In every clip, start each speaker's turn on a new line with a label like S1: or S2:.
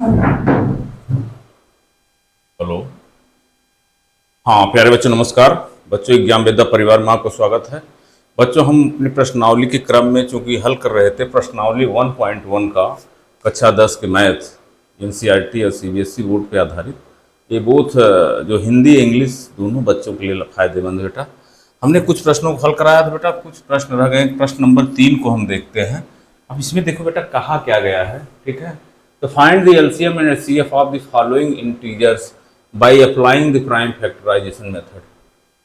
S1: Hello. हाँ प्यारे बच्चों नमस्कार। बच्चों एग्जाम वेदा परिवार में आपका स्वागत है। बच्चों हम अपनी प्रश्नावली के क्रम में चूंकि हल कर रहे थे प्रश्नावली 1.1 का कक्षा 10 के मैथ एनसीईआरटी और सीबीएसई बोर्ड पे आधारित ये बोथ जो हिंदी इंग्लिश दोनों बच्चों के लिए फायदेमंद बेटा। हमने कुछ प्रश्नों को हल कराया था बेटा, कुछ प्रश्न रह गए। प्रश्न नंबर 3 को हम देखते हैं। अब इसमें देखो बेटा कहा क्या गया है, ठीक है। तो find the LCM and HCF of the following integers by applying the prime factorisation method.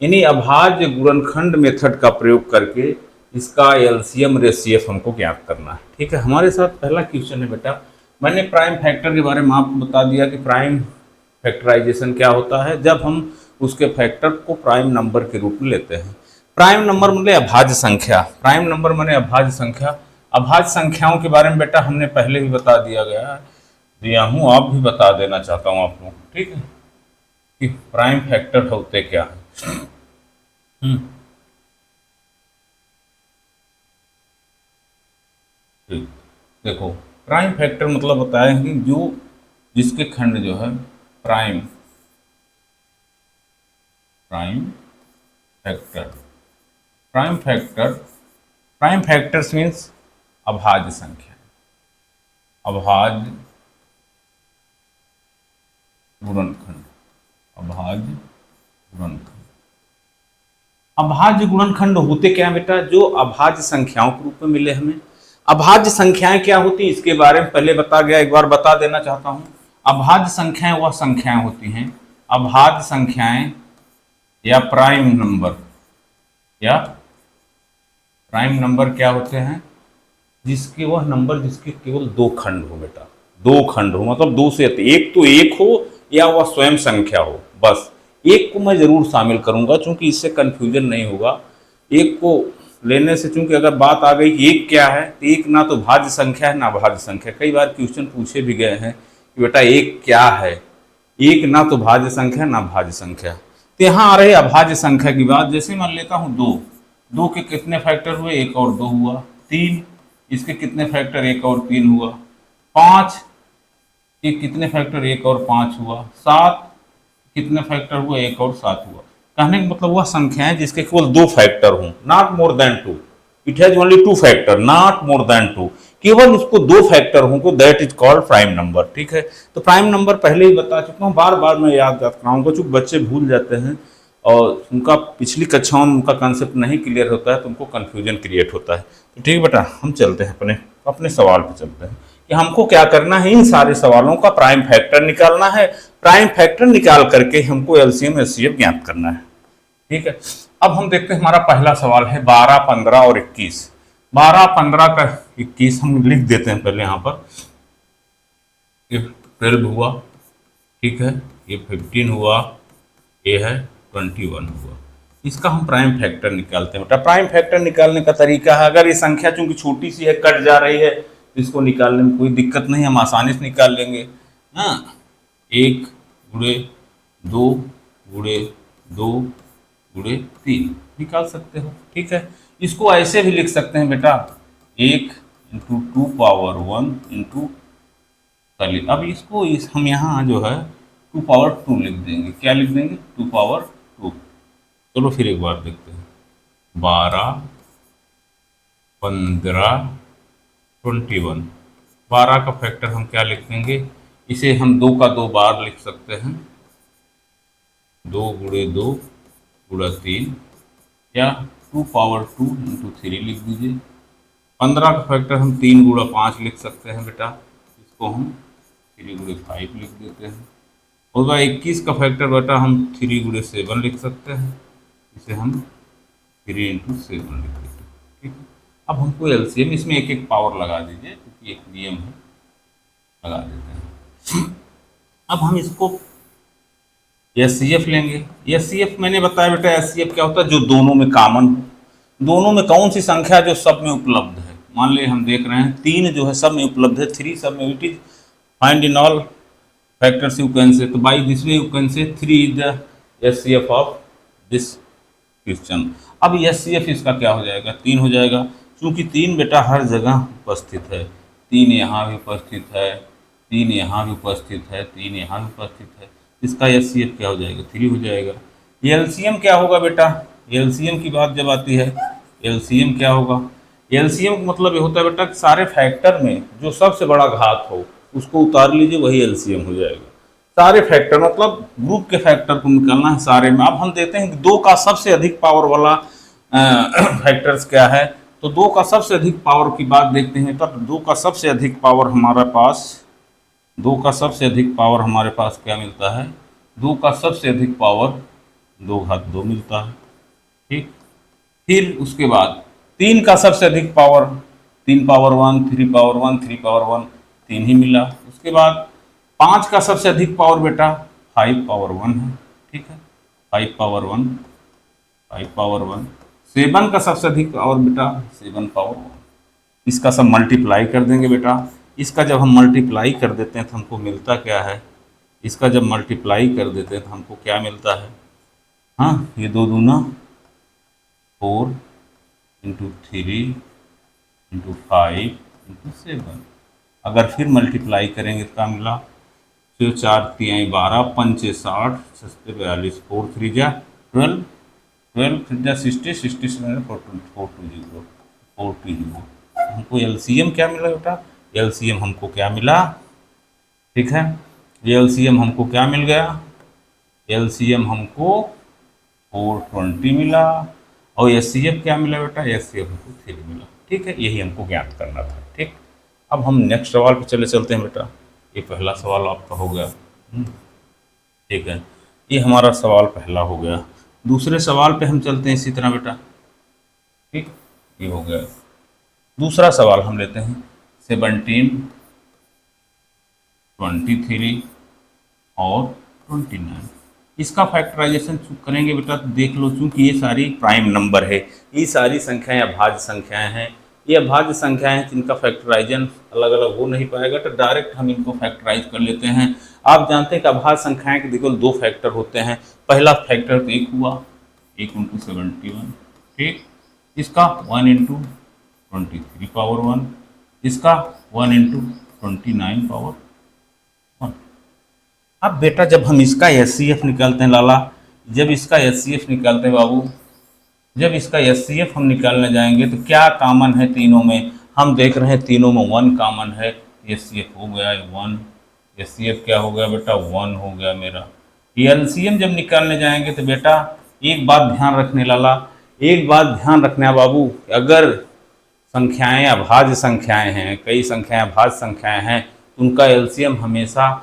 S1: यानी अभाज्य गुणनखंड मेथड का प्रयोग करके इसका एलसीएम और एचसीएफ हमको ज्ञात करना है, ठीक है। हमारे साथ पहला क्वेश्चन है बेटा, मैंने प्राइम फैक्टर के बारे में आपको बता दिया कि प्राइम फैक्टराइजेशन क्या होता है, जब हम उसके फैक्टर को प्राइम नंबर के रूप में लेते हैं। प्राइम नंबर मतलब अभाज्य संख्या, प्राइम नंबर माने अभाज्य संख्या। अभाज्य संख्याओं के बारे में बेटा हमने पहले भी बता दिया हूँ, आप भी बता देना चाहता हूँ आप लोग, ठीक है, कि प्राइम फैक्टर होते क्या है। ठीक, देखो प्राइम फैक्टर मतलब होता है कि जो जिसके खंड जो है prime prime factor prime factor prime factors means अभाज्य संख्या, अभाज्य गुणनखंड, अभाज्य गुणनखंड। अभाज्य गुणनखंड होते क्या बेटा, जो अभाज्य संख्याओं के रूप में मिले हमें। अभाज्य संख्याएं क्या होती इसके बारे में पहले बता गया, एक बार बता देना चाहता हूं। अभाज्य संख्याएं वह संख्याएं होती हैं, अभाज्य संख्याएं या प्राइम नंबर, या प्राइम नंबर क्या होते हैं, जिसके वह नंबर जिसके केवल दो खंड हो बेटा, दो खंड हो मतलब दो से एक तो एक हो या वह स्वयं संख्या हो। बस एक को मैं जरूर शामिल करूंगा क्योंकि इससे कंफ्यूजन नहीं होगा। एक को लेने से चूंकि अगर बात आ गई कि एक क्या है, तो एक ना तो भाज्य संख्या है ना भाज्य संख्या। कई बार क्वेश्चन पूछे भी गए हैं कि बेटा एक क्या है, एक ना तो भाज्य संख्या ना भाज्य संख्या। तो यहाँ आ रही अभाज्य संख्या की बात। जैसे मान लेता हूँ दो, दो के कितने फैक्टर हुए, एक और दो हुआ। तीन, इसके कितने फैक्टर, एक और तीन हुआ। पाँच के कितने फैक्टर, एक और पाँच हुआ। सात कितने फैक्टर हुआ, एक और सात हुआ। कहने का मतलब वह संख्या है जिसके केवल दो फैक्टर हों, not more than two. It has only two factor, not more than two. केवल उसको दो फैक्टर हों तो that is called prime number, ठीक है। तो प्राइम नंबर पहले ही बता चुका हूँ, बार बार मैं याद कराऊंगा क्योंकि बच्चे भूल जाते हैं और उनका पिछली कक्षाओं में उनका कॉन्सेप्ट नहीं क्लियर होता है तो उनको कन्फ्यूजन क्रिएट होता है। तो ठीक है बेटा, हम चलते हैं अपने अपने सवाल पे चलते हैं कि हमको क्या करना है। इन सारे सवालों का प्राइम फैक्टर निकालना है, प्राइम फैक्टर निकाल करके हमको एलसीएम एचसीएफ ज्ञात करना है, ठीक है। अब हम देखते हैं, हमारा पहला सवाल है 12, 15 और 21। 12, 15 का 21 हम लिख देते हैं पहले यहाँ पर। ये 12 हुआ, ठीक है, ये 15 हुआ, ये है 21 हुआ। इसका हम प्राइम फैक्टर निकालते हैं बेटा। प्राइम फैक्टर निकालने का तरीका है, अगर ये संख्या चूंकि छोटी सी है कट जा रही है तो इसको निकालने में कोई दिक्कत नहीं, हम आसानी से निकाल लेंगे। हाँ, एक गुणे दो गुणे दो गुणे तीन निकाल सकते हो, ठीक है। इसको ऐसे भी लिख सकते हैं बेटा, एक into two power one into, अब इसको हम यहाँ जो है टू पावर टू लिख देंगे। क्या लिख देंगे, टू पावर टू। चलो फिर एक बार देखते हैं, 12, 15, 21। 12 का फैक्टर हम क्या लिख देंगे, इसे हम दो का दो बार लिख सकते हैं, दो गुणे दो गुणा तीन, या two power two into three लिख दीजिए। 15 का फैक्टर हम तीन गुणा पाँच लिख सकते हैं बेटा, इसको हम थ्री गुणे फाइव लिख देते हैं। होगा 21 का फैक्टर बेटा हम थ्री गुणे सेवन लिख सकते हैं, इसे हम थ्री इंटू सेवन लिख देते हैं, ठीक है। अब हमको एलसीएम इसमें एक एक पावर लगा दीजिए क्योंकि एक नियम है, लगा देते हैं। अब हम इसको एचसीएफ लेंगे। एचसीएफ मैंने बताया बेटा, एचसीएफ क्या होता है, जो दोनों में कॉमन हो। दोनों में कौन सी संख्या जो सब में उपलब्ध है। मान ले हम देख रहे हैं तीन जो है सब में उपलब्ध है, थ्री सब में, it is find in all factors you can say. तो by this way you can say three is the HCF of this question. अब एचसीएफ इसका क्या हो जाएगा, तीन हो जाएगा, क्योंकि तीन बेटा हर जगह उपस्थित है। तीन यहाँ भी उपस्थित है, 3 यहाँ भी उपस्थित है, 3 यहाँ भी उपस्थित है, इसका HCF क्या हो जाएगा, 3 हो जाएगा। एलसीएम क्या होगा बेटा, एलसीएम की बात जब आती है, एलसीएम क्या होगा, एलसीएम का मतलब ये होता है बेटा कि सारे फैक्टर में जो सबसे बड़ा घात हो उसको उतार लीजिए, वही एलसीएम हो जाएगा। सारे फैक्टर मतलब ग्रुप के फैक्टर को निकालना है सारे में। अब हम देते हैं कि 2 का सबसे अधिक पावर वाला फैक्टर्स क्या है, तो 2 का सबसे अधिक पावर की बात देखते हैं। तो 2 का सबसे अधिक पावर हमारे पास, 2 का सबसे अधिक पावर हमारे पास क्या मिलता है, 2 का सबसे अधिक पावर 2 घात 2 मिलता है, ठीक। फिर उसके बाद 3 का सबसे अधिक पावर, 3 पावर 1, 3 पावर 1, 3 पावर 1, 3 ही मिला। उसके बाद 5 का सबसे अधिक पावर बेटा 5 पावर 1 है, ठीक है, 5 पावर 1, 5 पावर 1। 7 का सबसे अधिक पावर बेटा 7 पावर 1। इसका सब मल्टीप्लाई कर देंगे बेटा। इसका जब हम मल्टीप्लाई कर देते हैं तो हमको मिलता क्या है, इसका जब मल्टीप्लाई कर देते हैं तो हमको क्या मिलता है, हाँ, ये 2 दूना 4 इंटू 3 इंटू 5 इंटू 7। अगर फिर मल्टीप्लाई करेंगे तो क्या मिला, 4 3 12, 5 60, 6 42, 4 3 जा 12, 12 3 जा 60, 60 7 420, 420। हमको एलसीएम क्या मिला बेटा, एलसीएम हमको क्या मिला, ठीक है, एलसीएम हमको क्या मिल गया, एलसीएम हमको 420 मिला। और एचसीएफ क्या मिला बेटा, एचसीएफ हमको 3 मिला, ठीक है। यही हमको ज्ञात करना था, ठीक। अब हम नेक्स्ट सवाल पे चलते हैं बेटा। ये पहला सवाल आपका हो गया, ठीक है, ये हमारा सवाल पहला हो गया। दूसरे सवाल पे हम चलते हैं इसी तरह बेटा, ठीक, ये हो गया। दूसरा सवाल हम लेते हैं 17, 23 और 29। इसका फैक्टराइजेशन करेंगे बेटा तो देख लो, चूंकि ये सारी प्राइम नंबर है, ये सारी संख्याएं अभाज्य संख्याएं हैं, ये अभाज्य संख्याएं हैं जिनका फैक्टराइजेशन अलग अलग हो नहीं पाएगा, तो डायरेक्ट हम इनको फैक्टराइज कर लेते हैं। आप जानते हैं कि अभाज्य संख्याएं के देखो 2 फैक्टर होते हैं। पहला फैक्टर तो 1 हुआ, 1 इंटू 71, ठीक, इसका 1 इंटू 23 पावर 1, इसका 1 इंटू 29 पावर 1। अब बेटा जब हम इसका HCF निकालते हैं लाला, जब इसका HCF निकालते हैं बाबू, जब इसका HCF हम निकालने जाएंगे तो क्या कॉमन है तीनों में, हम देख रहे हैं तीनों में 1 कॉमन है, HCF हो गया 1, HCF क्या हो गया बेटा 1 हो गया मेरा। LCM जब निकालने जाएंगे तो बेटा एक बात ध्यान रखने लाला, एक बात ध्यान रखना बाबू, अगर संख्याएं अभाज्य संख्याएं हैं, कई संख्याएं अभाज्य संख्याएं हैं, तो उनका LCM हमेशा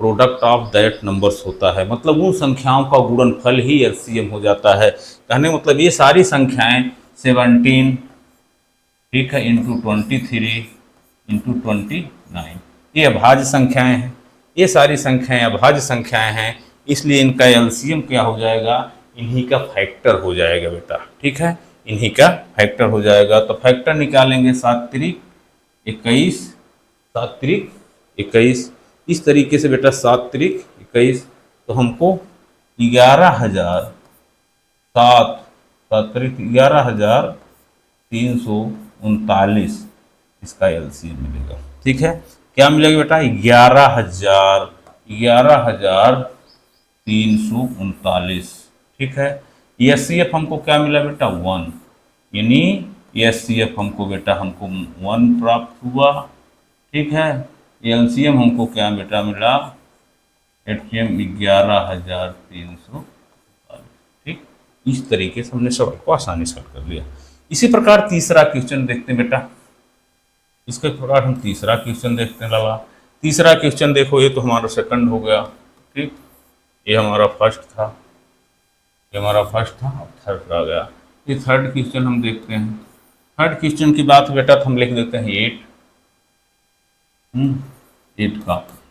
S1: प्रोडक्ट ऑफ दैट नंबर्स होता है, मतलब उन संख्याओं का गुणनफल ही LCM हो जाता है। कहने मतलब ये सारी संख्याएं 17, ठीक है, इंटू 23 इंटू 29, ये अभाज्य संख्याएं हैं, ये सारी संख्याएं अभाज्य संख्याएं हैं, इसलिए इनका LCM क्या हो जाएगा, इन्हीं का फैक्टर हो जाएगा बेटा, ठीक है, इन्हीं का फैक्टर हो जाएगा। तो फैक्टर निकालेंगे 7 त्रिक 21, 7 त्रिक 21, इस तरीके से बेटा 7 त्रिक 21, तो हमको 11,000, 7 त्रिक 11,339 इसका LCM मिलेगा, ठीक है। क्या मिलेगा बेटा, 11,339, ठीक है। HCF हमको क्या मिला बेटा 1, यानी HCF हमको बेटा 1 प्राप्त हुआ, ठीक है। LCM हमको क्या बेटा मिला, HCM 11,339, ठीक। इस तरीके से हमने सवाल को आसानी से हल कर लिया। इसी प्रकार तीसरा क्वेश्चन देखते हैं बेटा, इसके प्रकार हम तीसरा क्वेश्चन देखते हैं लाला। तीसरा क्वेश्चन देखो, ये तो हमारा सेकंड हो गया, ठीक, ये हमारा फर्स्ट था, ये हमारा फर्स्ट था, अब थर्ड आ गया। ये थर्ड क्वेश्चन हम देखते हैं। थर्ड क्वेश्चन की बात बेटा तो हम लिख देते हैं 8,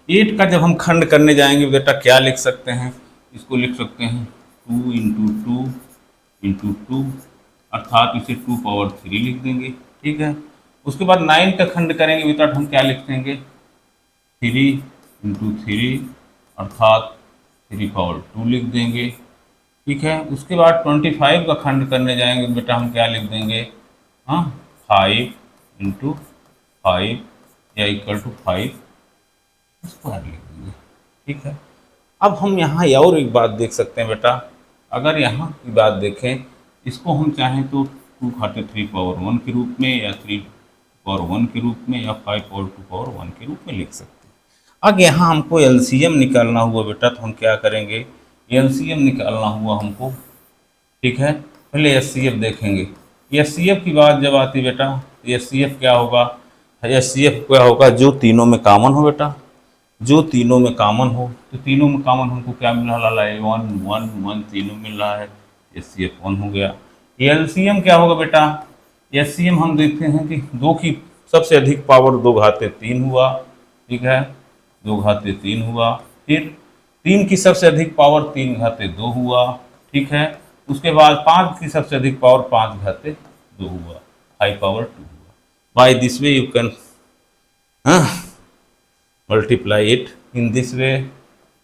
S1: 8 का जब हम खंड करने जाएंगे बेटा क्या लिख सकते हैं, इसको लिख सकते हैं 2 इंटू 2 इंटू 2, अर्थात इसे 2 पावर 3 लिख देंगे, ठीक है। उसके बाद 9 का खंड करेंगे बेटा हम क्या लिख देंगे, 3 इंटू 3, अर्थात 3 पावर 2 लिख देंगे, ठीक है। उसके बाद 25 का खंड करने जाएंगे बेटा हम क्या लिख देंगे, हाँ, 5 इंटू 5 या इक्वल टू 5, स्क्वायर लिख देंगे। ठीक है, अब हम यहाँ और एक बात देख सकते हैं बेटा, अगर यहाँ की बात देखें, इसको हम चाहें तो 2^3 के रूप में, या 3^1 के रूप में, या 5/2 के रूप में लिख सकते हैं। अब यहाँ हमको एलसीएम निकालना हुआ बेटा, तो हम क्या करेंगे, एलसीएम निकालना हुआ हमको। ठीक है, पहले एचसीएफ देखेंगे। एचसीएफ की बात जब आती बेटा, एचसीएफ क्या होगा, एचसीएफ क्या होगा, जो तीनों में कॉमन हो बेटा, जो तीनों में कॉमन हो। तो तीनों में कॉमन हमको क्या मिल रहा है, 1 1 1 तीनों मिल रहा है, एचसीएफ 1 हो गया। एलसीएम क्या होगा बेटा, एचसीएम हम देखते हैं कि 2 की सबसे अधिक पावर 2^3 हुआ। ठीक है, 2^3 हुआ। फिर 3 की सबसे अधिक पावर 3^2 हुआ। ठीक है, उसके बाद 5 की सबसे अधिक पावर 5^2 हुआ, 5/2 हुआ। By this way you can multiply it in this way.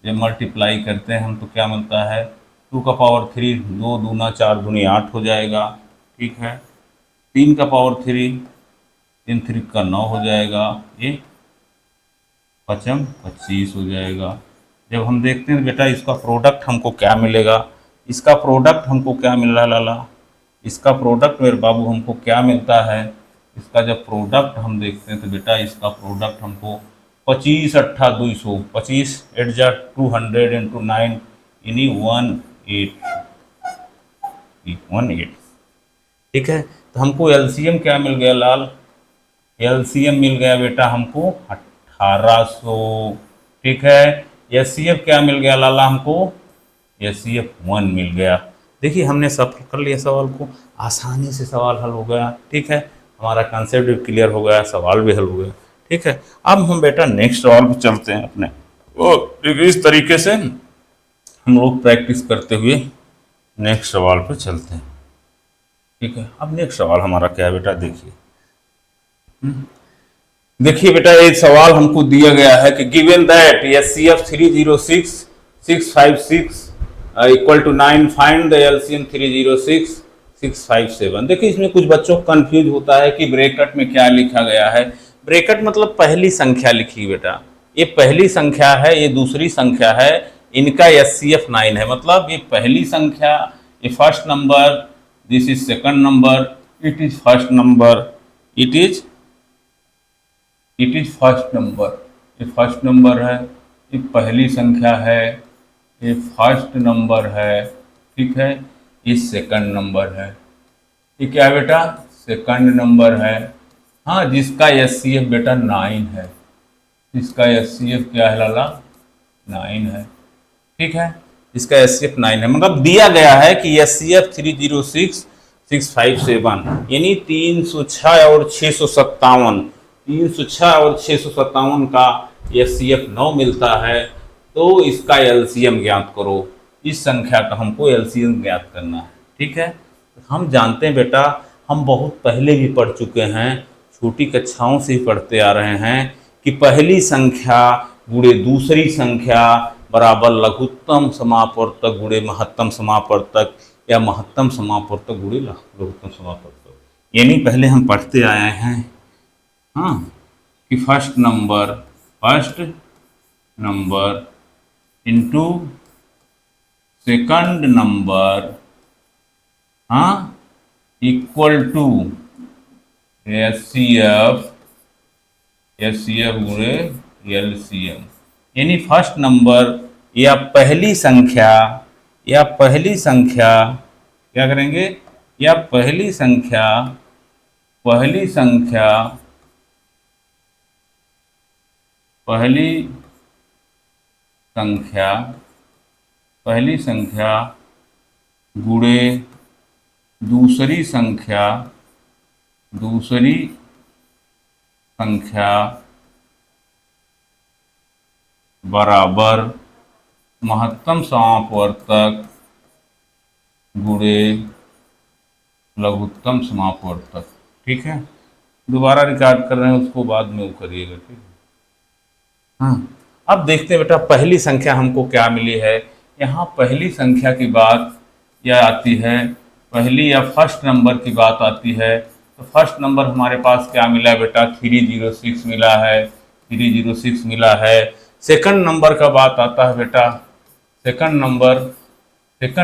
S1: जब मल्टीप्लाई करते हैं हम तो क्या मिलता है, 2^3, 2 दूना 4 दूनी 8 हो जाएगा। ठीक है, 3^3, 3 3 का 9 हो जाएगा, ये 5 25 हो जाएगा। जब हम देखते हैं बेटा इसका प्रोडक्ट हमको क्या मिलेगा, इसका प्रोडक्ट हमको क्या मिल रहा है लाला, इसका प्रोडक्ट मेरे बाबू हमको क्या मिलता है, इसका जब प्रोडक्ट हम देखते हैं तो बेटा इसका प्रोडक्ट हमको 25 8 200, 25 8 जा 200 इंटू 9 यानी 18। ठीक है, तो हमको एलसीएम क्या मिल गया लाल, एलसीएम मिल गया बेटा हमको 1800। ठीक है, एचसीएफ क्या मिल गया लाला हमको, एचसीएफ 1 मिल गया। देखिए हमने सफल कर लिया सवाल को, आसानी से सवाल हल हो गया। ठीक है, हमारा कॉन्सेप्ट भी क्लियर हो गया, सवाल भी हल हो गया। ठीक है, अब हम बेटा नेक्स्ट सवाल पर चलते हैं अपने। और इस तरीके से हम लोग प्रैक्टिस करते हुए नेक्स्ट सवाल पर चलते हैं। ठीक है, अब नेक्स्ट सवाल हमारा क्या है बेटा, देखिए। देखिए बेटा, एक सवाल हमको दिया गया है कि given that HCF 306 656 equal to 9, find the LCM 306 657। देखिए इसमें कुछ बच्चों को कंफ्यूज होता है कि ब्रैकेट में क्या लिखा गया है। ब्रैकेट मतलब पहली संख्या लिखी बेटा, ये पहली संख्या है, ये दूसरी संख्या है, इनका एचसीएफ 9 है, मतलब ये पहली संख्या, ये first number, this is second number, it is first number, it is first number, ये फर्स्ट नंबर है, ये पहली संख्या है, ये फर्स्ट नंबर है। ठीक है, ये सेकंड नंबर है, ये क्या बेटा, सेकंड नंबर है। हाँ, जिसका एचसीएफ बेटा 9 है, इसका एचसीएफ क्या है लाला, 9 है। ठीक है, इसका एचसीएफ 9 है, मतलब दिया गया है कि एचसीएफ 306 657 यानी 306 और 657, 306 और 657 का एचसीएफ 9 मिलता है। तो इसका एलसीएम ज्ञात करो, इस संख्या का हमको एलसीएम ज्ञात करना है। ठीक है, हम जानते हैं बेटा, हम बहुत पहले भी पढ़ चुके हैं, छोटी कक्षाओं से ही पढ़ते आ रहे हैं कि पहली संख्या गुणे दूसरी संख्या बराबर लघुत्तम समापवर्तक गुणे महत्तम समापवर्तक, या महत्तम समापवर्तक गुणे लघुत्तम समापवर्तक। यानी पहले हम पढ़ते आए हैं हाँ कि first number into second number equal to HCF गुणे एलसीएम। यानी फर्स्ट नंबर या पहली संख्या क्या करेंगे, या पहली संख्या गुणे दूसरी संख्या बराबर महत्तम समापवर्तक गुणे लघुत्तम समापवर्तक। ठीक है, दोबारा रिकॉर्ड कर रहे हैं, उसको बाद में वो करिएगा। ठीक है, हाँ, अब देखते हैं बेटा पहली संख्या हमको क्या मिली है। यहाँ पहली संख्या की बात यह आती है, पहली या फर्स्ट नंबर की बात आती है। तो फर्स्ट नंबर हमारे पास क्या मिला है बेटा, 306 मिला है, 306 मिला है। सेकंड नंबर का बात आता है बेटा, सेकंड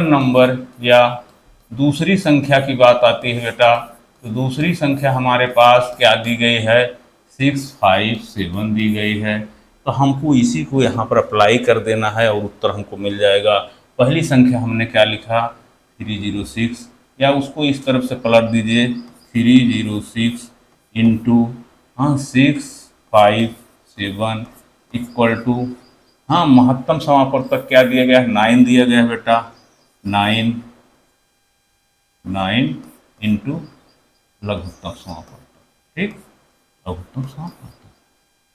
S1: नंबर या दूसरी संख्या की बात आती है बेटा, तो दूसरी संख्या हमारे पास क्या दी गई है, 657 दी गई है। तो हमको इसी को यहाँ पर अप्लाई कर देना है और उत्तर हमको मिल जाएगा। पहली संख्या हमने क्या लिखा, 306, या उसको इस तरफ से पलट दीजिए, 306 इंटू 657 इक्वल टू, हाँ महत्तम समापवर्तक क्या दिया गया है, 9 दिया गया है बेटा, 9 इंटू लघुत्तम समापवर्तक, ठीक, लघुत्तम समापवर्तक।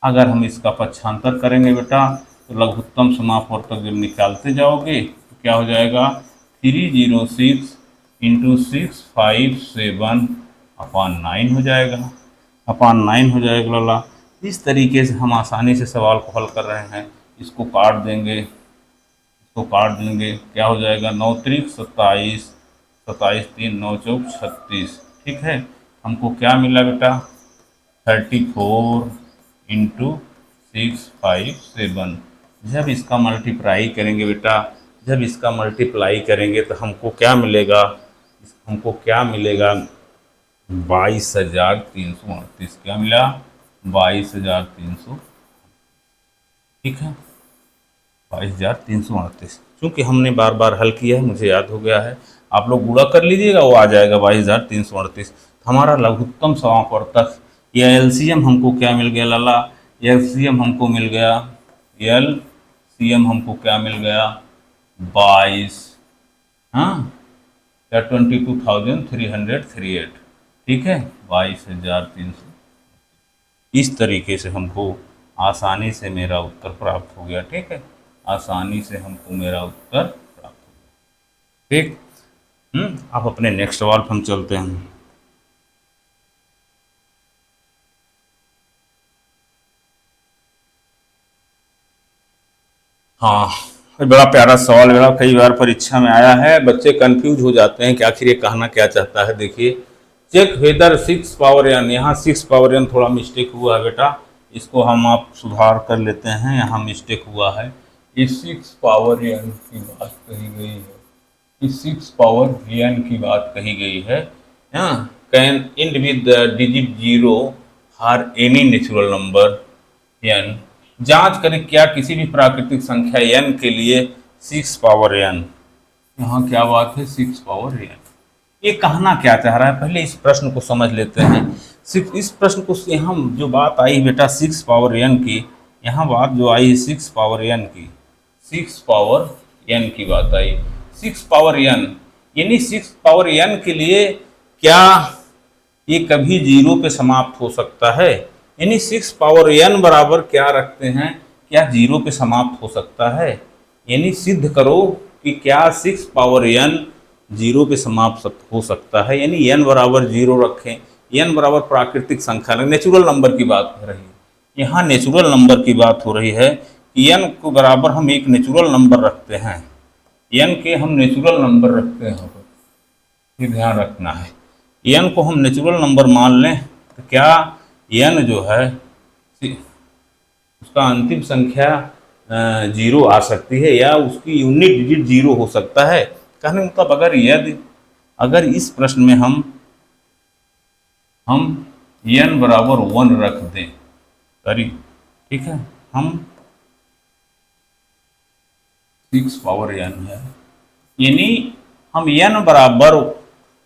S1: अगर हम इसका पक्षांतर करेंगे बेटा तो लघुत्तम समापवर्तक जब निकालते जाओगे तो क्या हो जाएगा, 306 इंटू 657 अपॉन 9 हो जाएगा, अपॉन 9 हो जाएगा लाला। इस तरीके से हम आसानी से सवाल को हल कर रहे हैं। इसको काट देंगे, क्या हो जाएगा, 9 त्रिक 27, 27 3 9 चौक 36, ठीक है। हमको क्या मिला बेटा, 34 इंटू 657। जब इसका मल्टीप्लाई करेंगे बेटा, जब इसका मल्टीप्लाई करेंगे तो हमको क्या मिलेगा, 22,338। क्या मिला, 22,300, ठीक है, 22,338। क्योंकि हमने बार बार हल किया है, मुझे याद हो गया है। आप लोग गुणा कर लीजिएगा, वो आ जाएगा 22,338। हमारा लघुत्तम समापवर्तक या एलसीएम हमको क्या मिल गया लाला, एलसीएम हमको मिल गया, एलसीएम हमको क्या मिल गया, 22, हाँ या 22,338, ठीक है, 22,300। इस तरीके से हमको आसानी से मेरा उत्तर प्राप्त हो गया, ठीक है, आसानी से हमको मेरा उत्तर प्राप्त हो गया, ठीक। अब अपने नेक्स्ट सवाल पर हम चलते हैं। हाँ, बड़ा प्यारा सवाल, बड़ा कई बार परीक्षा में आया है, बच्चे कंफ्यूज हो जाते हैं कि आखिर ये कहना क्या चाहता है। देखिए, चेक वेदर 6 पावर n, यहाँ 6 पावर n थोड़ा मिस्टेक हुआ है बेटा, इसको हम आप सुधार कर लेते हैं, यहाँ मिस्टेक हुआ है। इस 6 पावर n की बात कही गई है, इस 6 पावर n की बात कही गई है। Can and with digit 0 for any natural number n। जांच करें क्या किसी भी प्राकृतिक संख्या n के लिए 6 पावर n, यहाँ क्या बात है, 6 पावर n, ये कहना क्या चाह रहा है, पहले इस प्रश्न को समझ लेते हैं। इस प्रश्न को, यहाँ जो बात आई बेटा 6 पावर n की, यहाँ बात जो आई 6 पावर n की, 6 पावर n की बात आई, 6 पावर n, यानी 6 पावर n के लिए क्या ये कभी 0 पे समाप्त हो सकता है, यानी 6 पावर n बराबर क्या रखते हैं, क्या 0 पे समाप्त हो सकता है, यानी सिद्ध करो कि क्या 6 पावर n 0 पे समाप्त हो सकता है, यानी n बराबर 0 रखें, n बराबर प्राकृतिक संख्या, नेचुरल नंबर की बात हो रही है, यहाँ नेचुरल नंबर की बात हो रही है कि n को बराबर हम एक नेचुरल नंबर रखते हैं, n के हम नेचुरल नंबर रखते हैं, यहाँ पर ये ध्यान रखना है। n को हम नेचुरल नंबर मान लें तो क्या n जो है उसका अंतिम संख्या 0 आ सकती है या उसकी यूनिट डिजिट 0 हो सकता है। कहने मतलब अगर इस प्रश्न में हम n बराबर 1 रख दें, सॉरी ठीक है, हम 6 पावर n है, यानी हम n बराबर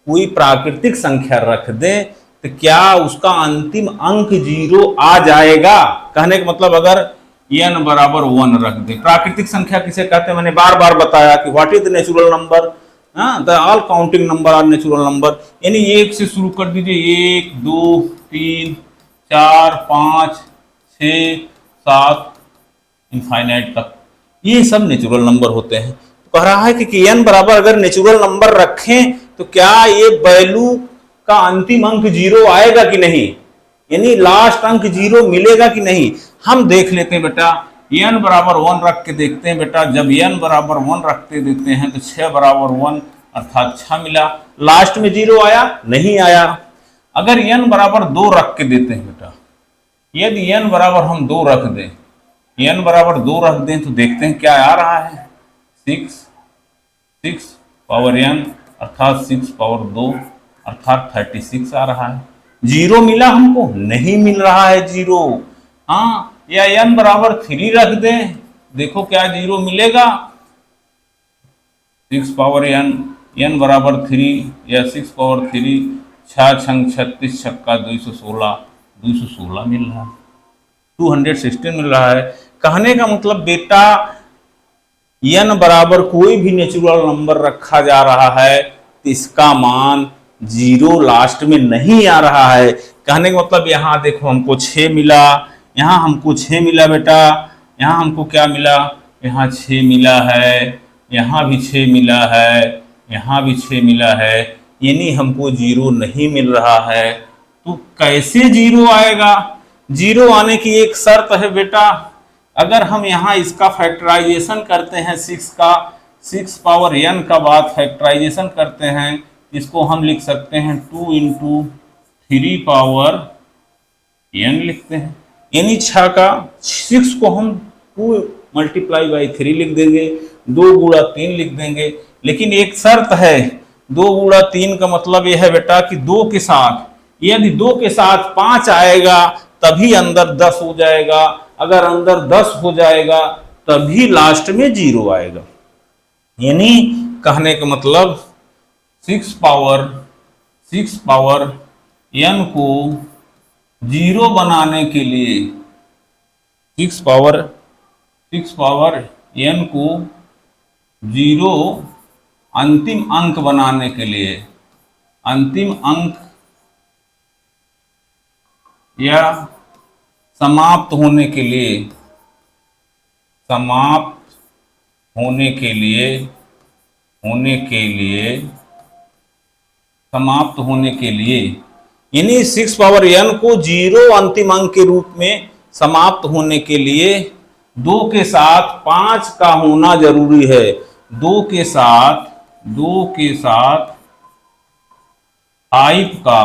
S1: कोई प्राकृतिक संख्या रख दें तो क्या उसका अंतिम अंक 0 आ जाएगा। कहने का मतलब अगर n बराबर 1 रख दें, प्राकृतिक संख्या किसे कहते हैं, मैंने बार बार बताया कि what is the natural number, the all counting number are natural number, यानी 1 से शुरू कर दीजिए, 1 2 3 4 5 6 7 इनफाइनाइट तक, ये सब नेचुरल नंबर होते हैं। तो कह रहा है कि n बराबर अगर नेचुरल नंबर रखें तो क्या ये वैल्यू का अंतिम अंक 0 आएगा कि नहीं, यानी लास्ट अंक 0 मिलेगा कि नहीं। हम देख लेते हैं बेटा, n बराबर 1 रख के देखते हैं बेटा, जब n बराबर 1 रखते देते हैं तो 6 बराबर 1 अर्थात 6 मिला, लास्ट में 0 आया नहीं आया। अगर n बराबर 2 रख के देते हैं बेटा, यदि n बराबर हम 2 रख दें n बराबर 2 रख दें तो देखते हैं क्या आ रहा है, 6 पावर n अर्थात 6 पावर 2 अर्थात 36 आ रहा है। जीरो मिला हमको? नहीं मिल रहा है जीरो। हाँ, या n बराबर 3 रख दें, देखो क्या जीरो मिलेगा। 6 पावर n बराबर 3 या 6 पावर 3, 6 छंग 36 छक्का 216 मिल रहा है, 216 मिल रहा है। कहने का मतलब बेटा n बराबर कोई भी नेचुरल नंबर रखा जा रहा है तो इसका मान जीरो लास्ट में नहीं आ रहा है। कहने का मतलब यहाँ देखो हमको 6 मिला, यहाँ हमको 6 मिला बेटा, यहाँ हमको क्या मिला, यहाँ 6 मिला है, यहाँ भी 6 मिला है, यहाँ भी 6 मिला है, यानी हमको जीरो नहीं मिल रहा है। तो कैसे जीरो आएगा? जीरो आने की एक शर्त है बेटा, अगर हम यहाँ इसका फैक्टराइजेशन करते हैं 6 का, 6 पावर n का बाद फैक्टराइजेशन करते हैं, इसको हम लिख सकते हैं 2 इंटू 3 पावर n लिखते हैं, यानी 6 का 6 को हम 2 मल्टीप्लाई बाई 3 लिख देंगे, 2 गुणा 3 लिख देंगे। लेकिन एक शर्त है, 2 गुणा 3 का मतलब यह है बेटा कि 2 के साथ, यदि 2 के साथ 5 आएगा तभी अंदर 10 हो जाएगा, अगर अंदर 10 हो जाएगा तभी लास्ट में जीरो आएगा। यानी कहने का मतलब 6 पावर n को जीरो बनाने के लिए, 6 पावर n को जीरो अंतिम अंक बनाने के लिए, अंतिम अंक या समाप्त होने के लिए, समाप्त होने के लिए, समाप्त होने के लिए, यानी 6 पावर n को जीरो अंतिम अंक के रूप में समाप्त होने के लिए 2 के साथ 5 का होना जरूरी है। 2 के साथ 5 का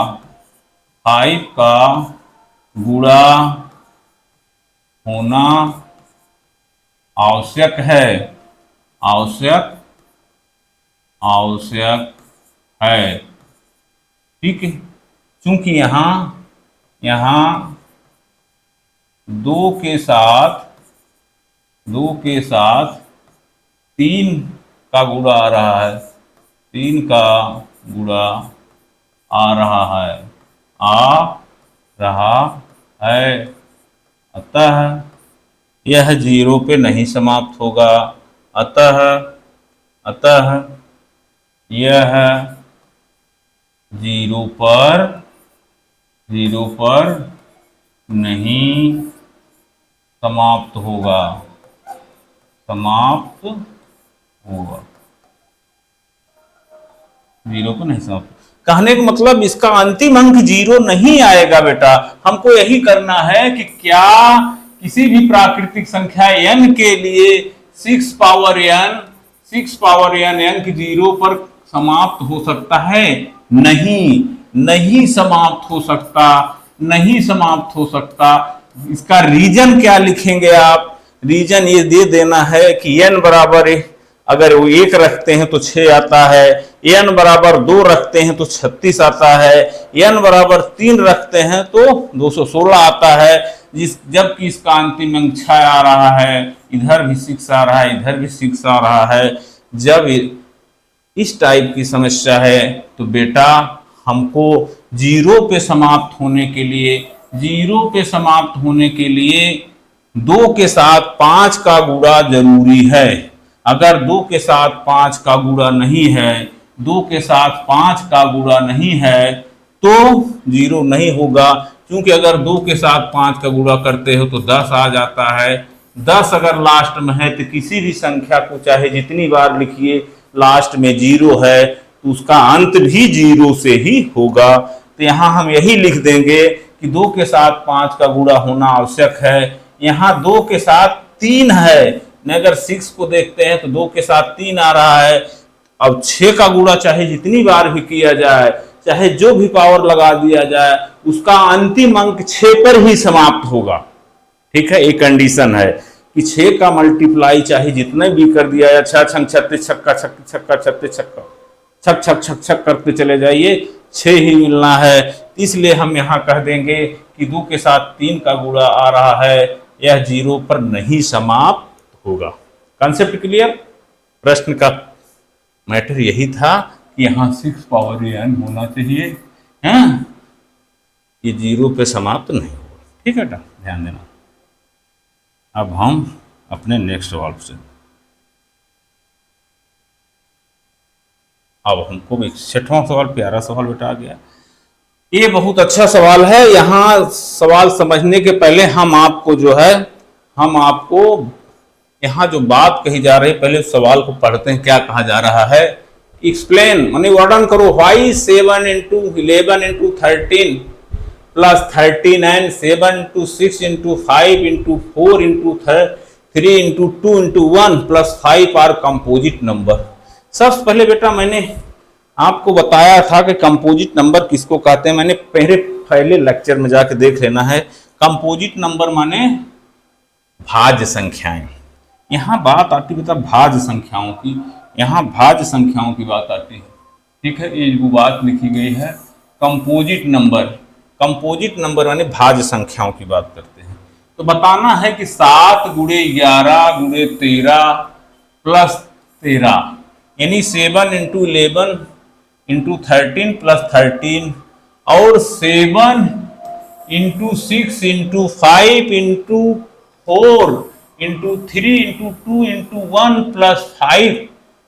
S1: गुणा होना आवश्यक है, आवश्यक है। ठीक है, क्योंकि यहाँ 2 के साथ 3 का गुणा आ रहा है, 3 का गुणा आ रहा है, अतः यह जीरो पे नहीं समाप्त होगा, अतः यह जीरो पर नहीं समाप्त होगा, जीरो पर नहीं समाप्त। कहने का मतलब इसका अंतिम अंक जीरो नहीं आएगा बेटा। हमको यही करना है कि क्या किसी भी प्राकृतिक संख्या n के लिए 6 पावर n अंक जीरो पर समाप्त हो सकता है? नहीं समाप्त हो सकता, नहीं समाप्त हो सकता। इसका रीजन क्या लिखेंगे आप? रीजन ये दे देना है कि n बराबर अगर वो 1 रखते हैं तो 6 आता है, n बराबर 2 रखते हैं तो 36 आता है, n बराबर 3 रखते हैं तो 216 आता है। जबकि इसका अंतिम अंक 6 आ रहा है, इधर भी 6 आ रहा है, इधर भी 6 आ रहा है। जब इस टाइप की समस्या है तो बेटा हमको जीरो पे समाप्त होने के लिए 2 के साथ 5 का गुणा जरूरी है। अगर 2 के साथ 5 का गुणा नहीं है, 2 के साथ 5 का गुणा नहीं है तो जीरो नहीं होगा। क्योंकि अगर 2 के साथ 5 का गुणा करते हो तो 10 आ जाता है। 10 अगर लास्ट में है तो किसी भी संख्या को चाहे जितनी बार लिखिए, लास्ट में जीरो है तो उसका अंत भी जीरो से ही होगा। तो यहाँ हम यही लिख देंगे कि 2 के साथ 5 का गुणा होना आवश्यक है। यहाँ 2 के साथ 3 है, अगर 6 को देखते हैं तो 2 के साथ 3 आ रहा है। अब 6 का गुणा चाहे जितनी बार भी किया जाए, चाहे जो भी पावर लगा दिया जाए, उसका अंतिम अंक 6 पर ही समाप्त होगा। ठीक है, एक कंडीशन है। कि 6 का मल्टीप्लाई चाहे जितने भी कर दिया या 6 छंग 36 छक्का छक्का छक्का 36 छक्का छक छक छक छक करते चले जाइए, 6 ही मिलना है। इसलिए हम यहाँ कह देंगे कि 2 के साथ 3 का गुणा आ रहा है, यह 0 पर नहीं समाप्त होगा। Concept clear? प्रश्न का मैटर यही था कि यहाँ 6 पावर n होना चाहिए, हैं? ये 0 पे समाप्त नहीं होगा। ठीक है बेटा, ध्यान देना। अब हम अपने नेक्स्ट सवाल से, अब हमको 61वां सवाल, प्यारा सवाल बेटा आ गया। ये बहुत अच्छा सवाल है। यहाँ सवाल समझने के पहले हम आपको जो है, हम आपको यहाँ जो बात कही जा रही है, पहले सवाल को पढ़ते हैं। क्या कहा जा रहा है? एक्सप्लेन माने वर्णन करो। Why 7 into 11 into 13 plus 13 and 7 into 6 into 5 into 4 into 3 into 2 into 1 plus 5 are composite number. सबसे पहले बेटा मैंने आपको बताया था कि कंपोजिट नंबर किसको कहते हैं। मैंने पहले लेक्चर में जाके देख लेना है। कंपोजिट नंबर माने भाज्य संख्याएं। यहाँ बात आती है बेटा भाज्य संख्याओं की, यहाँ भाज्य संख्याओं की बात आती है। ठीक है, ये वो बात लिखी गई है कंपोजिट नंबर। कंपोजिट नंबर माने भाज्य संख्याओं की बात करते हैं। तो बताना है कि 7 गुणे 11 गुणे 13 प्लस 13 यानी 7 इंटू 11 इंटू 13 प्लस 13 और 7 into 6 into 5 into 4 into 3 into 2 into 1 plus 5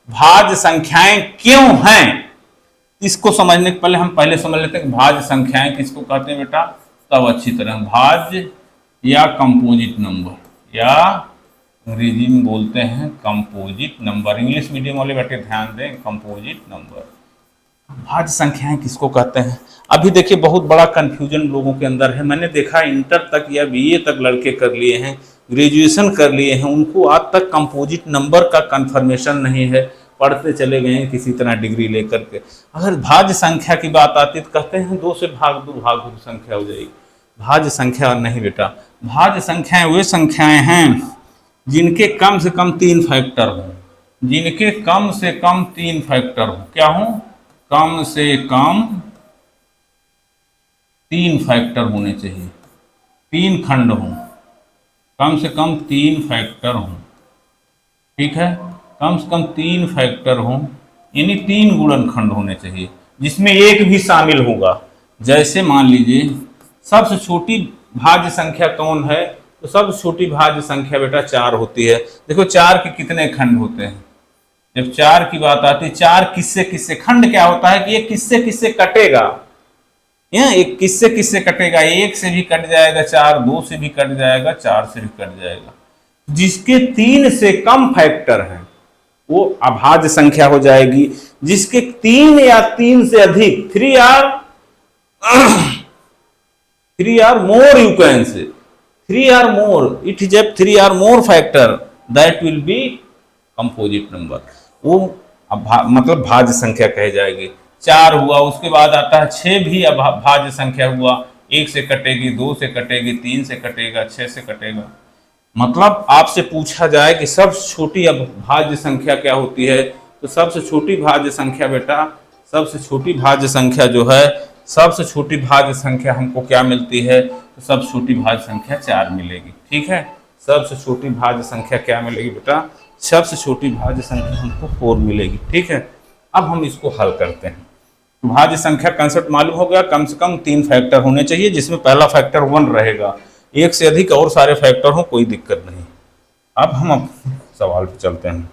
S1: भाज्य संख्याएं क्यों हैं? इसको समझने के पहले हम पहले समझ लेते हैं कि भाज्य संख्याएं किसको कहते हैं बेटा, तब अच्छी तरह। भाज्य या कंपोजिट नंबर, या अंग्रेजी में बोलते हैं कंपोजिट नंबर। इंग्लिश मीडियम वाले बेटे ध्यान दें, कंपोजिट नंबर। भाज्य संख्याएं किसको कहते हैं? अभी देखिए बहुत बड़ा कंफ्यूजन लोगों के अंदर है। मैंने देखा इंटर तक या बीए तक लड़के कर लिए हैं, ग्रेजुएशन कर लिए हैं, उनको आज तक कंपोजिट नंबर का कंफर्मेशन नहीं है। पढ़ते चले गए हैं किसी तरह डिग्री लेकर के। अगर भाज्य संख्या की बात आती तो कहते हैं 2 से भाग 2 भाग की संख्या हो जाएगी। भाज्य संख्या नहीं बेटा, भाज्य संख्याएं वे संख्याएं हैं जिनके कम से कम 3 फैक्टर हों। जिनके कम से कम 3 फैक्टर हो। क्या हो? कम से कम 3 फैक्टर होने चाहिए, 3 खंड हों, कम से कम 3 फैक्टर हों। ठीक है, कम से कम 3 फैक्टर हों, यानी 3 गुणनखंड होने चाहिए जिसमें एक भी शामिल होगा। जैसे मान लीजिए सबसे छोटी भाज्य संख्या कौन है? तो सबसे छोटी भाज्य संख्या बेटा 4 होती है। देखो 4 के कितने खंड होते हैं? जब 4 की बात आती है, 4 किससे किससे, खंड क्या होता है कि ये किससे किससे कटेगा, यहाँ एक किससे किससे कटेगा, 1 से भी कट जाएगा 4, 2 से भी कट जाएगा, 4 से भी कट जाएगा। जिसके 3 से कम फैक्टर हैं वो अभाज्य संख्या हो जाएगी। जिसके 3 या 3 से अधिक, 3 or more, you can say 3 or more, it is 3 or more factor, that will be composite number. वो मतलब भाज्य संख्या कही जाएगी। 4 हुआ, उसके बाद आता है 6 भी भाज्य संख्या हुआ। 1 से कटेगी, 2 से कटेगी, 3 से कटेगा, 6 से कटेगा। मतलब आपसे पूछा जाए कि सबसे छोटी भाज्य संख्या क्या होती है, तो सबसे छोटी भाज्य संख्या बेटा, सबसे छोटी भाज्य संख्या जो है, सबसे छोटी भाज्य संख्या हमको क्या मिलती है? तो सबसे छोटी भाज्य संख्या 4 मिलेगी। ठीक है, सबसे छोटी भाज्य संख्या क्या मिलेगी बेटा? सबसे छोटी भाज्य संख्या हमको 4 मिलेगी। ठीक है, अब हम इसको हल करते हैं। भाज्य संख्या कंसेप्ट मालूम हो गया, कम से कम 3 फैक्टर होने चाहिए जिसमें पहला फैक्टर 1 रहेगा। 1 से अधिक और सारे फैक्टर हो, कोई दिक्कत नहीं। अब हम सवाल पे चलते हैं।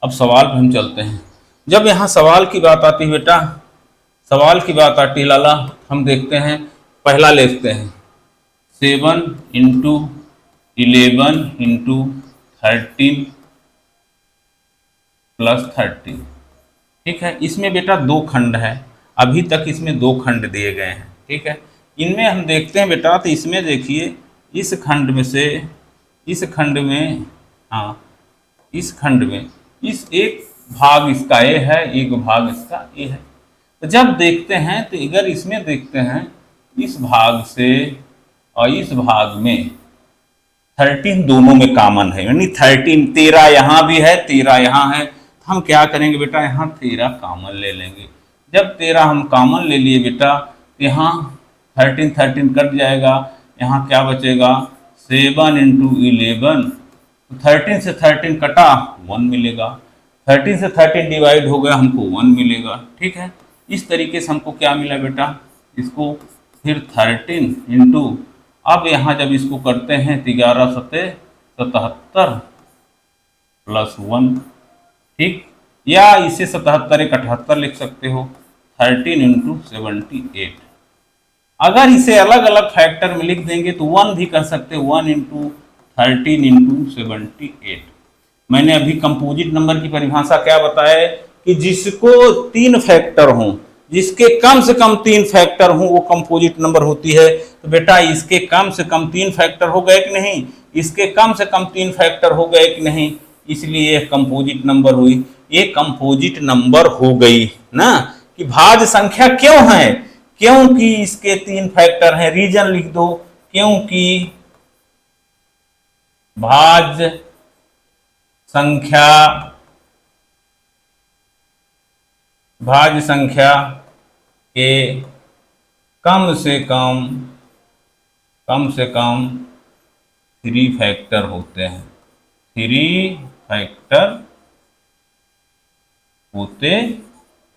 S1: अब सवाल पे हम चलते हैं। जब यहाँ सवाल की बात आती है बेटा, सवाल की बात आती है लाला, हम देखते हैं, पहला लिखते हैं 7 इंटू 11 इंटू 13 प्लस 13। ठीक है, इसमें बेटा 2 खंड है, अभी तक इसमें 2 खंड दिए गए हैं। ठीक है, इनमें हम देखते हैं बेटा, तो इसमें देखिए इस खंड में से, इस खंड में, हाँ इस खंड में, इस एक भाग इसका ए है, एक भाग इसका ए है। तो जब देखते हैं तो अगर इसमें देखते हैं इस भाग से और इस भाग में, 13 दोनों में कॉमन है, यानी 13, 13 यहाँ भी है 13 यहाँ है, तो हम क्या करेंगे बेटा, यहाँ 13 कॉमन ले लेंगे। जब 13 हम कॉमन ले लिए बेटा, यहाँ 13 13 कट जाएगा, यहाँ क्या बचेगा 7 इंटू 11, 13 से 13 कटा 1 मिलेगा, 13 से 13 डिवाइड हो गया हमको 1 मिलेगा। ठीक है, इस तरीके से हमको क्या मिला बेटा, इसको फिर 13 इंटू, अब यहाँ जब इसको करते हैं तो 11 सत्ते 77 प्लस 1, ठीक, या इसे 77 एक 78 लिख सकते हो, 13 इंटू 78। अगर इसे अलग अलग फैक्टर में लिख देंगे तो 1 भी कर सकते हो, 1 इंटू 13 इंटू 78। मैंने अभी कंपोजिट नंबर की परिभाषा क्या बताया है कि जिसको 3 फैक्टर हों, जिसके कम से कम 3 फैक्टर हों वो कंपोजिट नंबर होती है। तो बेटा इसके कम से कम 3 फैक्टर हो गए कि नहीं, इसके कम से कम 3 फैक्टर हो गए कि नहीं, इसलिए ये कंपोजिट नंबर हुई। ये कंपोजिट नंबर हो गई ना, कि भाज्य संख्या क्यों है, क्योंकि इसके 3 फैक्टर हैं। रीजन लिख दो, क्योंकि भाज्य संख्या के कम से कम 3 फैक्टर होते हैं, 3 फैक्टर होते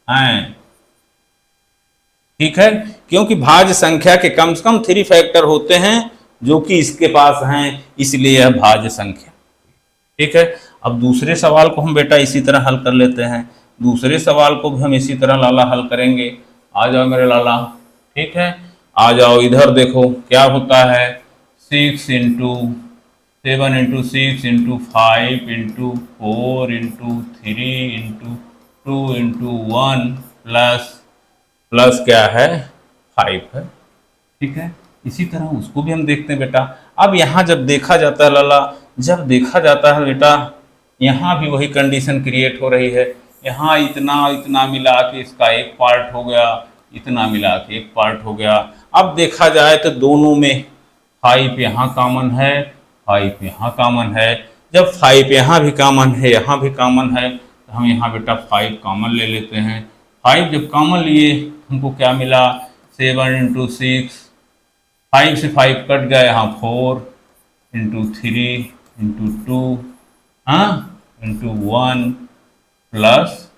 S1: हैं। ठीक है, क्योंकि भाज्य संख्या के कम से कम 3 फैक्टर होते हैं जो कि इसके पास हैं, इसलिए यह भाज्य संख्या। ठीक है, अब दूसरे सवाल को हम बेटा इसी तरह हल कर लेते हैं। दूसरे सवाल को भी हम इसी तरह लाला हल करेंगे। आ जाओ मेरे लाला, ठीक है, आ जाओ इधर, देखो क्या होता है, 6 into 7 into 6 into 5 into 4 into 3 into 2 into 1 plus क्या है 5 है। ठीक है, इसी तरह उसको भी हम देखते हैं बेटा। अब यहाँ जब देखा जाता है लाला, जब देखा जाता है बेटा, यहाँ भी वही कंडीशन क्रिएट हो रही है। यहाँ इतना मिला के इसका एक पार्ट हो गया, इतना मिला के एक पार्ट हो गया। अब देखा जाए तो दोनों में 5 यहाँ कॉमन है, 5 यहाँ कॉमन है। जब 5 यहाँ भी कॉमन है, यहाँ भी कॉमन है, तो हम यहाँ बेटा 5 कॉमन ले लेते हैं। 5 जब कॉमन लिए हमको क्या मिला, 7 इंटू 6, 5 से 5 कट गया, यहाँ 4 इंटू 3 इंटू 2 इंटू 1 प्लस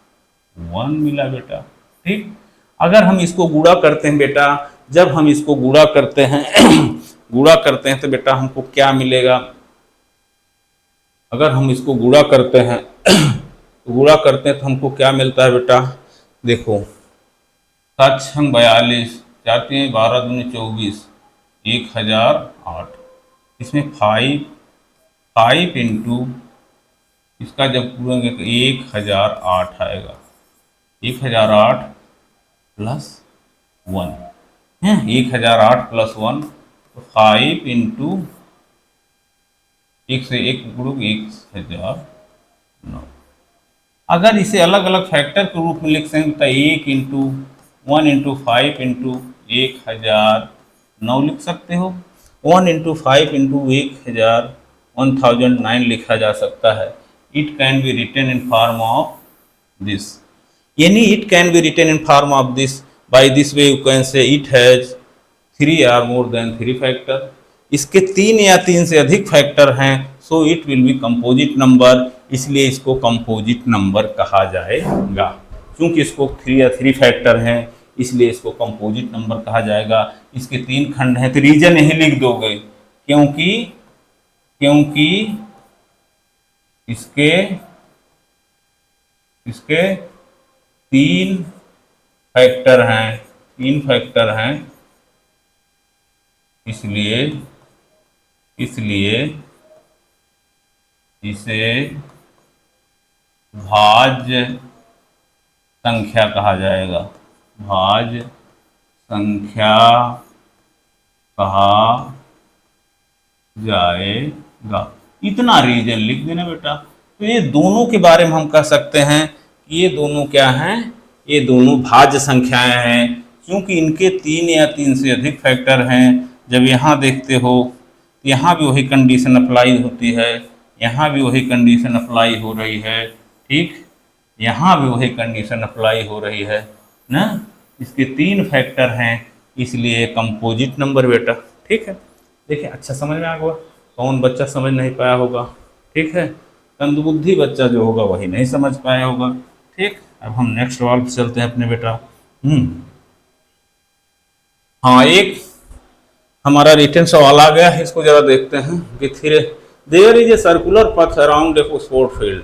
S1: 1 मिला बेटा। ठीक, अगर हम इसको गुणा करते हैं बेटा, जब हम इसको गुणा करते हैं गुणा करते हैं तो बेटा हमको क्या मिलेगा, अगर हम इसको गुणा करते हैं गुणा करते हैं तो हमको क्या मिलता है बेटा, देखो 7 6 42, 4 3 12 दूनी 24, 1008। इसमें 5 इंटू इसका जब पूरेंगे तो 1008 आएगा, 1008 प्लस 1 है, 1008 प्लस 1, तो 5 इंटू 1 से 1 गुणो 1009। अगर इसे अलग अलग फैक्टर के रूप में लिख सकें तो 1 इंटू 1 इंटू 5 इंटू 1009 लिख सकते हो। 1 इंटू 5 इंटू 1009 लिखा जा सकता है। It can be written in form of this, यानी it can be written in form of this. By this way you can say it has 3 or more than 3 factor. इसके 3 या 3 से अधिक फैक्टर हैं, so it will be composite number, इसलिए इसको composite number कहा जाएगा। क्योंकि इसको 3 या 3 फैक्टर हैं, इसलिए इसको कंपोजिट नंबर कहा जाएगा। इसके 3 खंड हैं, तो रीजन यही लिख दोगे, क्योंकि इसके 3 फैक्टर हैं, इसलिए इसे भाज्य संख्या कहा जाएगा, भाज्य संख्या कहा जाएगा। इतना रीजन लिख देना बेटा। तो ये दोनों के बारे में हम कह सकते हैं कि ये दोनों क्या हैं, ये दोनों भाज्य संख्याएं हैं, क्योंकि इनके 3 या 3 से अधिक फैक्टर हैं। जब यहाँ देखते हो यहाँ भी वही कंडीशन अप्लाई होती है, यहाँ भी वही कंडीशन अप्लाई हो रही है, ठीक, यहाँ भी वही कंडीशन अप्लाई हो रही है ना। इसके 3 फैक्टर हैं, इसलिए कंपोजिट नंबर बेटा, ठीक है। देखिए अच्छा समझ में आ गया, कौन बच्चा समझ नहीं पाया होगा, ठीक है, कंदबुद्धि बच्चा जो होगा वही नहीं समझ पाया होगा, ठीक। अब हम नेक्स्ट सवाल पे चलते हैं अपने बेटा। हाँ, एक हमारा रिटर्न सवाल आ गया है, इसको जरा देखते हैं कि फिर देयर इज ए सर्कुलर पथ अराउंड ए स्पोर्ट फील्ड,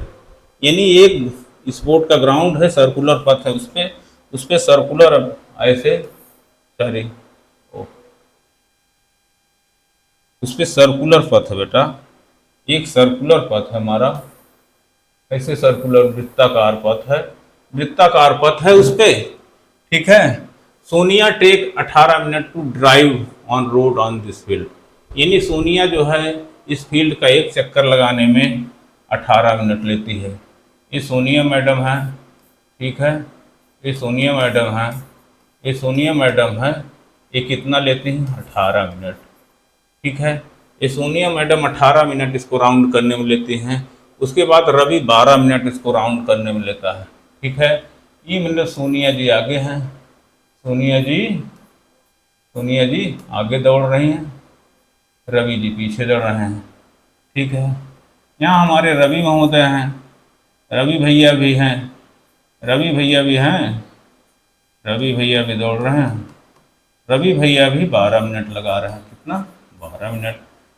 S1: यानी एक स्पोर्ट का ग्राउंड है, सर्कुलर पथ है, उस पे सर्कुलर ऐसे सॉरी उस पे सर्कुलर पथ है बेटा, एक सर्कुलर पथ है हमारा, ऐसे सर्कुलर वृत्ताकार पथ है, वृत्ताकार पथ है उस पे, ठीक है। Sonia take 18 minute to drive on road on this field, यानी सोनिया जो है इस फील्ड का एक चक्कर लगाने में 18 मिनट लेती है। ये सोनिया मैडम है, ठीक है, ये सोनिया मैडम है, ये सोनिया मैडम है, ये कितना लेती हैं 18 मिनट, ठीक है। ये सोनिया मैडम 18 मिनट इसको राउंड करने में लेती हैं, उसके बाद रवि 12 मिनट इसको राउंड करने में लेता है, ठीक है। ये मतलब सोनिया जी आगे हैं, सोनिया जी आगे दौड़ रही हैं, रवि जी पीछे दौड़ रहे हैं, ठीक है। यहाँ हमारे रवि महोदय हैं, रवि भैया भी हैं, रवि भैया भी हैं, रवि भैया भी दौड़ रहे हैं, रवि भैया भी 12 मिनट लगा रहे हैं, कितना 12 मिनट,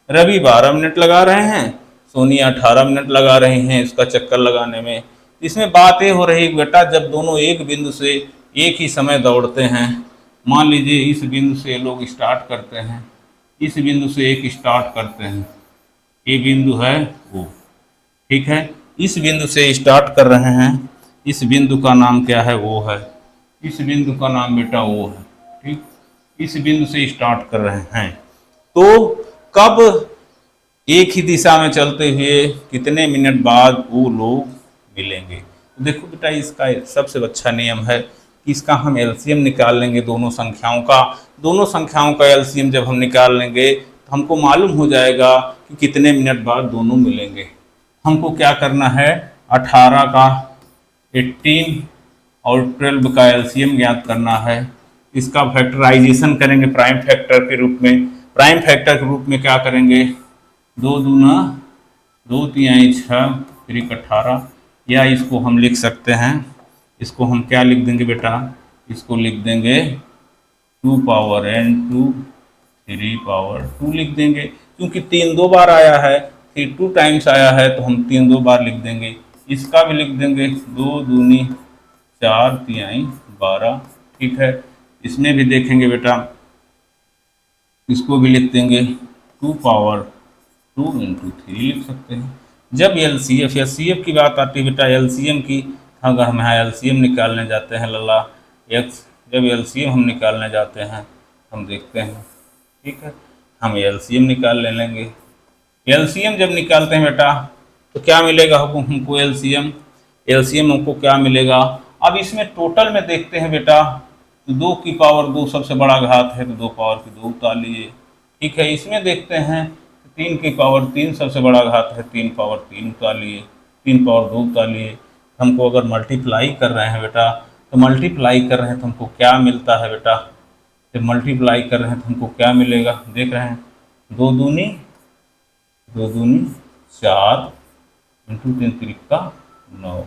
S1: रवि 12 मिनट लगा रहे हैं, सोनिया 18 मिनट लगा रही हैं इसका चक्कर लगाने में। इसमें बात ये हो रही है बेटा, जब दोनों एक बिंदु से एक ही समय दौड़ते हैं, मान लीजिए इस बिंदु से लोग स्टार्ट करते हैं, इस बिंदु से एक स्टार्ट करते हैं, ये बिंदु है वो, ठीक है, इस बिंदु से स्टार्ट कर रहे हैं, इस बिंदु का नाम क्या है, वो है, इस बिंदु का नाम बेटा वो है, ठीक, इस बिंदु से स्टार्ट कर रहे हैं, तो कब एक ही दिशा में चलते हुए कितने मिनट बाद वो लोग मिलेंगे। देखो बेटा, इसका सबसे अच्छा नियम है कि इसका हम एलसीएम निकाल लेंगे दोनों संख्याओं का एलसीएम जब हम निकाल लेंगे तो हमको मालूम हो जाएगा कि कितने मिनट बाद दोनों मिलेंगे। हमको क्या करना है, 18 का 18 और 12 का एलसीएम ज्ञात करना है, इसका फैक्टराइजेशन करेंगे प्राइम फैक्टर के रूप में, प्राइम फैक्टर के रूप में क्या करेंगे, 2 दूना 2 तिहाई 6 3 18, या इसको हम लिख सकते हैं, इसको हम क्या लिख देंगे बेटा, इसको लिख देंगे 2 पावर n 2 3 पावर 2 लिख देंगे, क्योंकि 3 2 बार आया है, फिर 2 टाइम्स आया है तो हम 3 2 बार लिख देंगे। इसका भी लिख देंगे 2 दूनी 4 तिहाई 12, ठीक है। इसमें भी देखेंगे बेटा, इसको भी लिख देंगे 2 पावर 2 इंटू 3 लिख सकते हैं। जब एलसीएफ या सीएफ की बात आती है बेटा, एलसीएम की, अगर हम यहाँ एलसीएम निकालने जाते हैं लल्ला एक्स, जब एलसीएम हम निकालने जाते हैं हम देखते हैं, ठीक है, हम एलसीएम निकाल ले लेंगे। एलसीएम जब निकालते हैं बेटा तो क्या मिलेगा हमको, एलसीएम हमको क्या मिलेगा। अब इसमें टोटल में देखते हैं बेटा, तो 2 की पावर 2 सबसे बड़ा घात है तो 2 पावर की 2 उतार लीजिए, ठीक है। इसमें देखते हैं 3 की पावर 3 सबसे बड़ा घात है, 3 पावर 3 उतार लिए, 3 पावर 2 उतार लिए। हमको अगर मल्टीप्लाई कर रहे हैं बेटा, तो मल्टीप्लाई कर रहे हैं तो हमको क्या मिलता है बेटा, जब मल्टीप्लाई कर रहे हैं तो हमको क्या मिलेगा, देख रहे हैं, 2 दूनी 4 इंटू 3 त्रिका 9,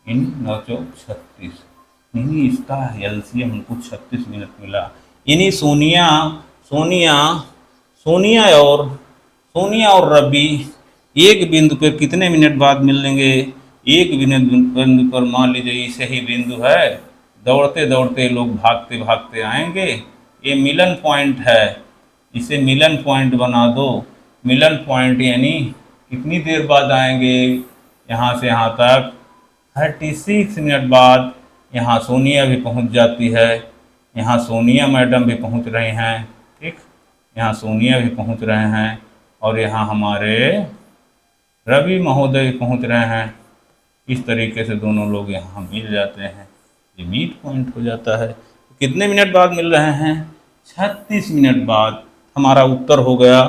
S1: इन 9 चौक 36, यानी इसका एलसीएम हमको 36 मिनट मिला। यानी सोनिया और रवि एक बिंदु पर कितने मिनट बाद मिलेंगे, एक बिंदु पर, मान लीजिए इसे ही बिंदु है, दौड़ते दौड़ते लोग भागते भागते आएंगे, ये मिलन पॉइंट है, इसे मिलन पॉइंट बना दो। मिलन पॉइंट यानी कितनी देर बाद आएंगे, यहाँ से यहाँ तक 36 मिनट बाद यहाँ सोनिया भी पहुँच जाती है, यहाँ सोनिया मैडम भी पहुँच रहे हैं, ठीक, यहाँ सोनिया भी पहुँच रहे हैं, और यहाँ हमारे रवि महोदय पहुँच रहे हैं। इस तरीके से दोनों लोग यहाँ मिल जाते हैं, ये मीट पॉइंट हो जाता है। कितने मिनट बाद मिल रहे हैं, 36 मिनट बाद। हमारा उत्तर हो गया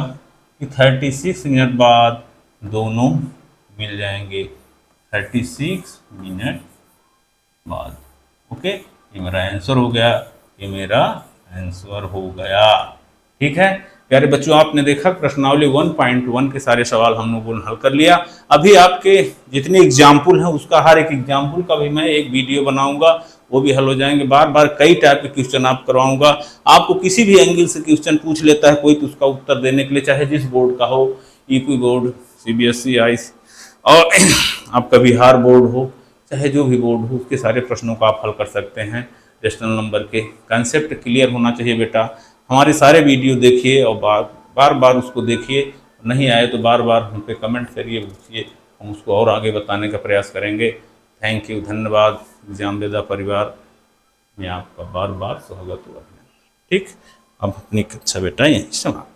S1: कि 36 मिनट बाद दोनों मिल जाएंगे, 36 मिनट बाद। ओके, ये मेरा आंसर हो गया, ये मेरा आंसर हो गया। ठीक है प्यारे बच्चों, आपने देखा प्रश्नावली 1.1 के सारे सवाल हम लोगों ने हल कर लिया। अभी आपके जितने एग्जाम्पल हैं उसका हर एक एग्जाम्पल का भी मैं एक वीडियो बनाऊंगा, वो भी हल हो जाएंगे। बार बार कई टाइप के क्वेश्चन आप करवाऊंगा। आपको किसी भी एंगल से क्वेश्चन पूछ लेता है कोई, तो उसका उत्तर देने के लिए चाहे जिस बोर्ड का हो, यूपी बोर्ड, सीबीएसई, आईसी और आपका बिहार बोर्ड हो, चाहे जो भी बोर्ड हो, उसके सारे प्रश्नों को आप हल कर सकते हैं रेशनल नंबर के। कंसेप्ट क्लियर होना चाहिए बेटा। हमारे सारे वीडियो देखिए और बार बार उसको देखिए, नहीं आए तो बार बार हम पे कमेंट करिए, पूछिए, हम उसको और आगे बताने का प्रयास करेंगे। थैंक यू, धन्यवाद। एग्जामवेदा परिवार में आपका बार बार स्वागत हुआ है। ठीक, अब अपनी कक्षा बेटा यहीं समाप्त।